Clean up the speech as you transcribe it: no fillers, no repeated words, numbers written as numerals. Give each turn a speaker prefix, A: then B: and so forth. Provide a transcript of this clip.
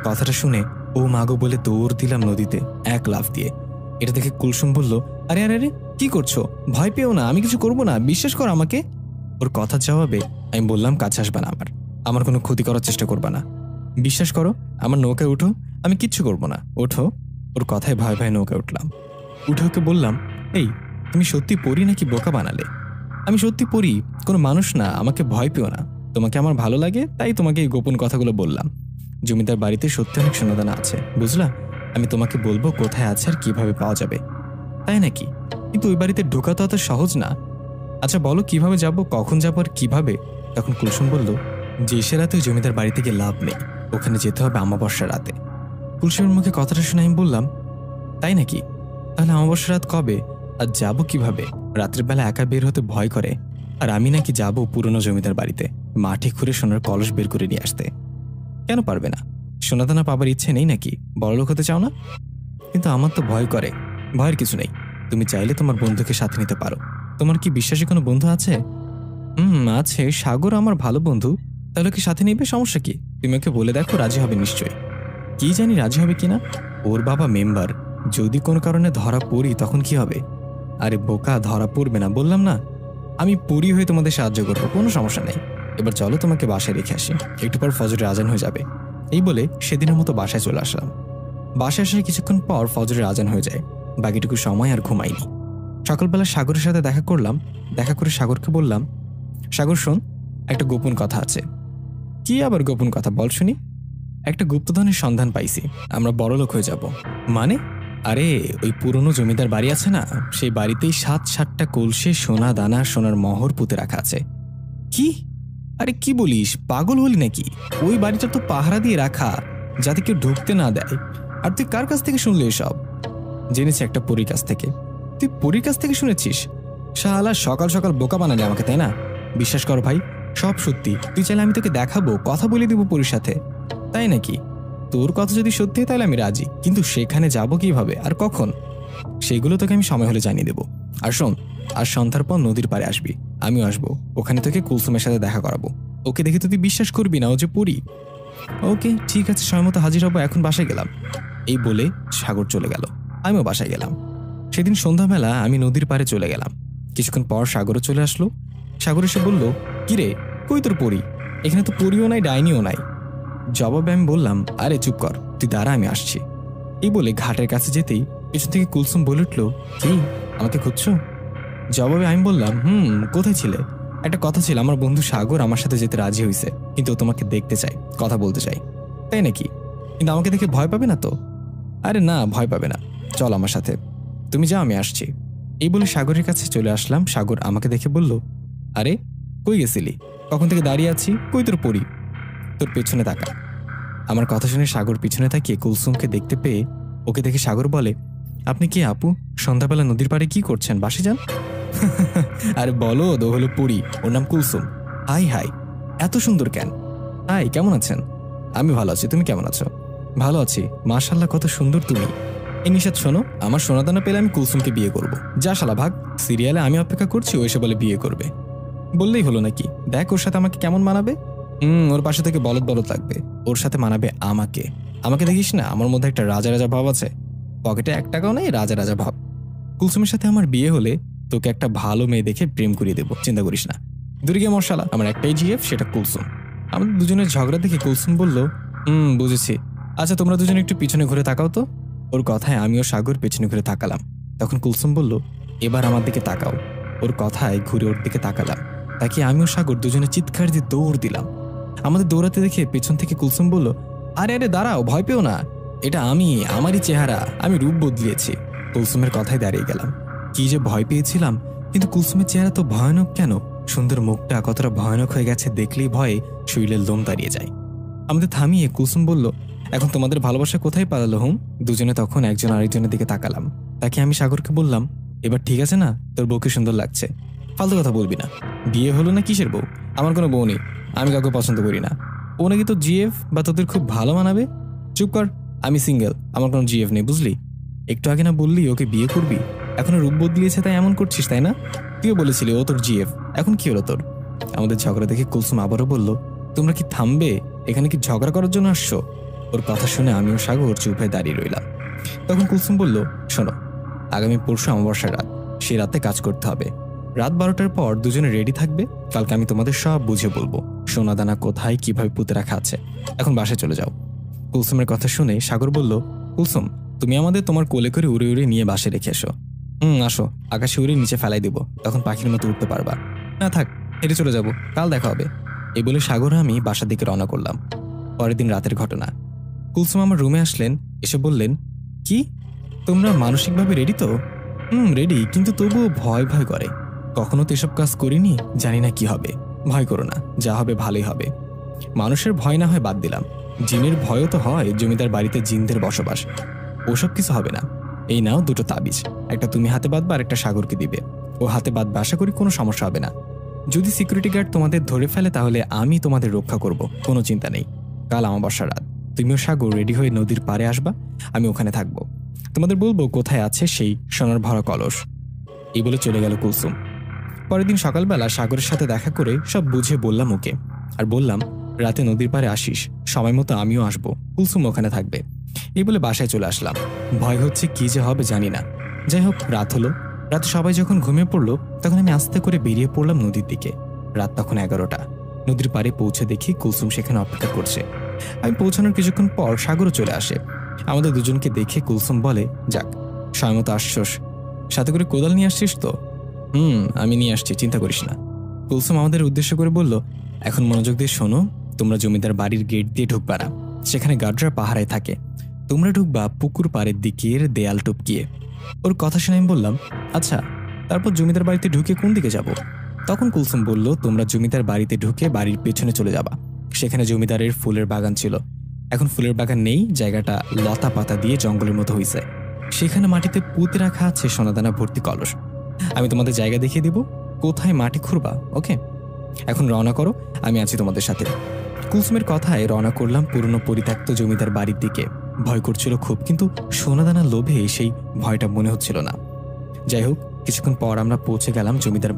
A: কথাটা শুনে ও মাগো বলে দৌড় দিলাম নদীতে এক লাফ দিয়ে। এটা দেখে কুলসুম বলল, আরে আরে আরে কি করছো? ভয় পেও না, আমি কিছু করবো না, বিশ্বাস কর আমাকে। ওর কথার জবাবে আমি বললাম, কাছে আসবা না, আমার কোনো ক্ষতি করার চেষ্টা করবা না, বিশ্বাস করো, আমার নৌকায় উঠো, আমি কিচ্ছু করবো না, ওঠো। ওর কথায় ভয় ভয়ে নৌকায় উঠলাম। উঠে ওকে বললাম, এই তুমি সত্যি পড়ি নাকি বোকা বানালে? আমি সত্যি পড়ি, কোনো মানুষ না, আমাকে ভয় পেও না, তোমাকে আমার ভালো লাগে তাই তোমাকে এই গোপন কথাগুলো বললাম। জমিদার বাড়িতে সত্যি অনেক সোনাদানা আছে, বুঝলা? আমি তোমাকে বলবো কোথায় আছে আর কিভাবে পাওয়া যাবে। তাই নাকি? কিন্তু ওই বাড়িতে ঢোকা তো অত সহজ না। আচ্ছা বলো কিভাবে যাব, কখন যাবো আর কিভাবে? তখন কুলসুম বলল, যে সে রাতে ওই জমিদার বাড়ি থেকে লাভ নেই, ওখানে যেতে হবে অমাবস্যার রাতে। কুলসুমের মুখে কথাটা শুনে আমি বললাম, তাই নাকি? তাহলে অমাবস্যা রাত কবে আর যাব কিভাবে? রাত্রের বেলা একা বের হতে ভয় করে, আর আমি নাকি যাব পুরনো জমিদার বাড়িতে মাটি খুঁড়ে সোনার কলস বের করে নিয়ে আসতে। কেন পারবে না? সোনাদানা পাবার ইচ্ছে নেই নাকি? বড়লোক হতে চাও না? কিন্তু আমার তো ভয় করে। ভয়ের কিছু নেই, তুমি চাইলে তোমার বন্ধুকে সাথে নিতে পারো। তোমার কি বিশ্বাসী কোনো বন্ধু আছে? আছে, সাগর আমার ভালো বন্ধু। তাহলে কি সাথে নিবে? সমস্যা কি? তুমি ওকে বলে দেখো, রাজি হবে নিশ্চয়ই। কি জানি রাজি হবে কিনা, ওর বাবা মেম্বার, যদি কোনো কারণে ধরা পড়ি তখন কি হবে? আরে বোকা, ধরা পড়বে না, বললাম না। আমি পড়ি হয়ে তোমাদের সাহায্য করবো, কোনো সমস্যা নেই। এবার চলো তোমাকে বাসায় রেখে আসি, একটু পর ফজরের আজান হয়ে যাবে। এই বলে সেদিনের মতো বাসায় চলে আসলাম। বাসায় আসার কিছুক্ষণ পর ফজরের আজান হয়ে যায়। বাকিটুকু সময় আর ঘুমাইনি। সকালবেলা সাগরের সাথে দেখা করলাম। দেখা করে সাগরকে বললাম, সাগর শোন, একটা গোপন কথা আছে। কি আবার গোপন কথা, বল শুনি। একটা গুপ্তধনের সন্ধান পাইছি, আমরা বড়লোক হয়ে যাব। মানে? আরে ওই পুরনো জমিদার বাড়ি আছে না, সেই বাড়িতেই 7-7টা কলসে সোনা দানা, সোনার মোহর পুঁতে রাখা আছে। কি? আরে কি বলিস, পাগল হলি নাকি? ওই বাড়িটা তো পাহারা দিয়ে রাখা, যাতে কেউ ঢুকতে না দেয়। আর তুই কার কাছ থেকে শুনলি এসব? জেনেছি একটা পরীর কাছ থেকে। তুই পরীর কাছ থেকে শুনেছিস? শালা সকাল সকাল বোকা বানালে আমাকে, তাই না? বিশ্বাস কর ভাই, সব সত্যি। তুই চাইলে আমি তোকে দেখাবো, কথা বলে দিব পরীর সাথে। তাই নাকি? তোর কথা যদি সত্যি হয় তাহলে আমি রাজি, কিন্তু সেখানে যাব কিভাবে আর কখন, সেগুলো তোকে আমি সময় হলে জানিয়ে দেবো। আর শোন, আর সন্ধ্যার পর নদীর পাড়ে আসবি, আমিও আসবো। ওখানে তোকে কুলসুমের সাথে দেখা করাবো। ওকে দেখে তুই বিশ্বাস করবি না ও যে পড়ি। ওকে ঠিক আছে, সময় মতো হাজির হবো, এখন বাসায় গেলাম। এই বলে সাগর চলে গেল, আমিও বাসায় গেলাম। সেদিন সন্ধ্যাবেলা আমি নদীর পাড়ে চলে গেলাম। কিছুক্ষণ পর সাগরও চলে আসলো। সাগর এসে বলল, কিরে কই তোর পড়ি? এখানে তো পড়িও নাই, ডাইনিও নাই। জবাবে আমি বললাম, আরে চুপ কর, তুই দাঁড়া, আমি আসছি। এই বলে ঘাটের কাছে যেতেই পেছন থেকে কুলসুম বলে উঠল, কি আমাকে খুঁজছো? জবাবে আমি বললাম, কোথায় ছিলে? একটা কথা ছিল, আমার বন্ধু সাগর আমার সাথে যেতে রাজি হয়েছে, কিন্তু ও তোমাকে দেখতে চাই, কথা বলতে চাই। তাই নাকি? কিন্তু আমাকে দেখে ভয় পাবে না তো? আরে না, ভয় পাবে না, চল আমার সাথে, তুমি যাও, আমি আসছি। এই বলে সাগরের কাছে চলে আসলাম। সাগর আমাকে দেখে বলল, আরে কই গেছিলি? কখন থেকে দাঁড়িয়ে আছি, কই তোর পড়ি? তোর পেছনে তাকা। আমার কথা শুনে সাগর পিছনে তাকিয়ে কুলসুমকে দেখতে পেয়ে ওকে দেখে সাগর বলে, আপনি কি আপু? সন্ধ্যাবেলা নদীর পাড়ে কি করছেন? বাসে যান। আরে বলো, ও হলো পড়ি, ওর নাম কুলসুম। হাই হাই, এত সুন্দর কেন? হাই, কেমন আছেন? আমি ভালো আছি, তুমি কেমন আছো? ভালো আছি, মাশাআল্লাহ, কত সুন্দর তুমি। এই নিশাত শোনো, আমার সোনাদানা পেলে আমি কুলসুমকে বিয়ে করব। যা শালা ভাগ, সিরিয়ালে আমি অপেক্ষা করছি, ও এসে বলে বিয়ে করবে। বললেই হলো নাকি? দেখ ওর সাথে আমাকে কেমন মানাবে। ওর পাশে থেকে বলদ বলদ লাগবে, ওর সাথে মানাবে আমাকে। আমাকে দেখিস না, আমার মধ্যে একটা রাজা রাজা ভাব আছে, পকেটে 1 টাকাও নেই, রাজা রাজা ভাব। কুলসুমের সাথে আমার বিয়ে হলে তোকে একটা ভালো মেয়ে দেখে প্রেম করিয়ে দেবো, চিন্তা করিস না। দূরে গিয়ে মশালা, আমার একটাই জিএফ, সেটা কুলসুম। আমাদের দুজনের ঝগড়া দেখে কুলসুম বলল, বুঝেছি। আচ্ছা তোমরা দুজনে একটু পিছনে ঘুরে তাকাও তো। ওর কথায় আমিও সাগর পেছনে ঘুরে তাকালাম। তখন কুলসুম বলল, এবার আমার দিকে তাকাও। ওর কথায় ঘুরে ওর দিকে তাকালাম। তাকে আমিও সাগর দুজনে চিৎকার দিয়ে দৌড় দিলাম। আমাদের দৌড়াতে দেখে পেছন থেকে কুলসুম বলল, আরে আরে দাঁড়াও, ভয় পেও না, এটা আমি, আমারই চেহারা, আমি রূপ বদলিয়েছি। কুলসুমের কথায় দাঁড়িয়ে গেলাম। কি যে ভয় পেয়েছিলাম, কিন্তু কুলসুমের চেহারা তো ভয়ানক কেন? সুন্দর মুখটা কতটা ভয়ানক হয়ে গেছে দেখলেই ভয়ে শরীরের লোম দাঁড়িয়ে যায়। আমাদের থামিয়ে কুলসুম বলল, এখন তোমাদের ভালোবাসা কোথায় পালালো হুম? দুজনে তখন একজন আরেকজনের দিকে তাকালাম। তাকে আমি সাগরকে বললাম, এবার ঠিক আছে না? তোর বউকে সুন্দর লাগছে, ফালতু কথা বলবি না। বিয়ে হলো না কিসের বউ? আমার কোনো বউ নেই, আমি কাউকে পছন্দ করি না। ও নাকি তো জিএফ বা তোদের খুব ভালো মানাবে। চুপ কর, আমি সিঙ্গেল, আমার কোনো জিএফ নেই, বুঝলি? একটু আগে না বললি ওকে বিয়ে করবি? এখনো রূপ বদলিয়েছে তাই এমন করছিস, তাই না? তুইও বলেছিলি ও তোর জিএফ, এখন কি হলো তোর? আমাদের ঝগড়া দেখে কুলসুম আবারও বলল, তোমরা কি থামবে? এখানে কি ঝগড়া করার জন্য আসছো? ওর কথা শুনে আমিও সাগর চুপ হয়ে দাঁড়িয়ে রইলাম। তখন কুলসুম বলল, শোনো, আগামী পরশু অমাবস্যার রাত, সেই রাতে কাজ করতে হবে। রাত 12টার পর দুজনে রেডি থাকবে। কালকে আমি তোমাদের সব বুঝে বলবো সোনাদানা কোথায় কিভাবে পুঁতে রাখা আছে। এখন বাসায় চলে যাও। কুলসুমের কথা শুনে সাগর বলল, কুলসুম, তুমি আমাদের তোমার কোলে করে উড়ে উড়ে নিয়ে বাসায় রেখে এসো। আসো, আকাশে উড়ে নিচে ফেলাই দিব, তখন পাখির মতো উঠতে পারবা। না থাক, হেঁটে চলে যাব, কাল দেখা হবে। এই বলে সাগর আমি বাসার দিকে রওনা করলাম। পরের দিন রাতের ঘটনা। কুলসুম আমার রুমে আসলেন, এসে বললেন, কি তোমরা মানসিকভাবে রেডি তো? রেডি, কিন্তু তবুও ভয় ভয় করে। কখনো তো এসব কাজ করিনি, জানি না কি হবে। ভয় করো না, যা হবে ভালোই হবে। মানুষের ভয় না হয় বাদ দিলাম, জিনের ভয়ও তো হয়। জমিদার বাড়িতে জিনদের বসবাস, ওসব কিছু হবে না। এই নাও দুটো তাবিজ, একটা তুমি হাতে বাঁধবা আর একটা সাগরকে দিবে। ও হাতে বাঁধবে, আশা করি কোনো সমস্যা হবে না। যদি সিকিউরিটি গার্ড তোমাদের ধরে ফেলে তাহলে আমি তোমাদের রক্ষা করব, কোনো চিন্তা নেই। কাল অমাবস্যার রাত, তুমিও সাগর রেডি হয়ে নদীর পাড়ে আসবা, আমি ওখানে থাকবো। তোমাদের বলবো কোথায় আছে সেই সোনার ভরা কলস। এই বলে চলে গেল কুলসুম। পরের দিন সকালবেলা সাগরের সাথে দেখা করে সব বুঝে বললাম ওকে, আর বললাম রাতে নদীর পাড়ে আসিস, সময় মতো আমিও আসবো, কুলসুম ওখানে থাকবে। এই বলে বাসায় চলে আসলাম। ভয় হচ্ছে কি যে হবে জানি না। যাই হোক, রাত হলো। রাতে সবাই যখন ঘুমিয়ে পড়লো তখন আমি আস্তে করে বেরিয়ে পড়লাম নদীর দিকে। রাত তখন 11টা। নদীর পাড়ে পৌঁছে দেখি কুলসুম সেখানে অপেক্ষা করছে। আমি পৌঁছানোর কিছুক্ষণ পর সাগরও চলে আসে। আমাদের দুজনকে দেখে কুলসুম বলে, যাক, সময় মতো আসছোস। সাথে করে কোদাল নিয়ে আসছিস তো? আমি নিয়ে আসছি, চিন্তা করিস না। কুলসুম আমাদের উদ্দেশ্য করে বলল, এখন মনোযোগ দিয়ে শোনো, তোমরা জমিদার বাড়ির গেট দিয়ে ঢুকবা না, সেখানে গার্ডরা পাহারায় থাকে। তোমরা ঢুকবা পুকুর পাড়ের দিকের দেয়াল টপকিয়ে। ওর কথা শুনে আমি বললাম, আচ্ছা, তারপর জমিদার বাড়িতে ঢুকে কোন দিকে যাব? তখন কুলসুম বলল, তোমরা জমিদার বাড়িতে ঢুকে বাড়ির পেছনে চলে যাবা। সেখানে জমিদারের ফুলের বাগান ছিল, এখন ফুলের বাগান নেই, জায়গাটা লতা পাতা দিয়ে জঙ্গলের মতো হয়েছে। সেখানে মাটিতে পুঁতে রাখা আছে সোনাদানা ভর্তি কলস। আমি তোমাদের জায়গা দেখিয়ে দিব, কোথায় মাটি খুঁড়বা। ওকে, এখন রওনা করো, আমি আছি তোমাদের সাথে। কুলসুমের কথায় রওনা করলাম পুরনো পরিত্যক্ত জমিদার বাড়ির দিকে। ভয় করছিল খুব, কিন্তু সোনাদানা লোভে সেই ভয়টা মনে হচ্ছিল না। যাই হোক, কিছুক্ষণ পর আমরা পৌঁছে গেলাম জমিদার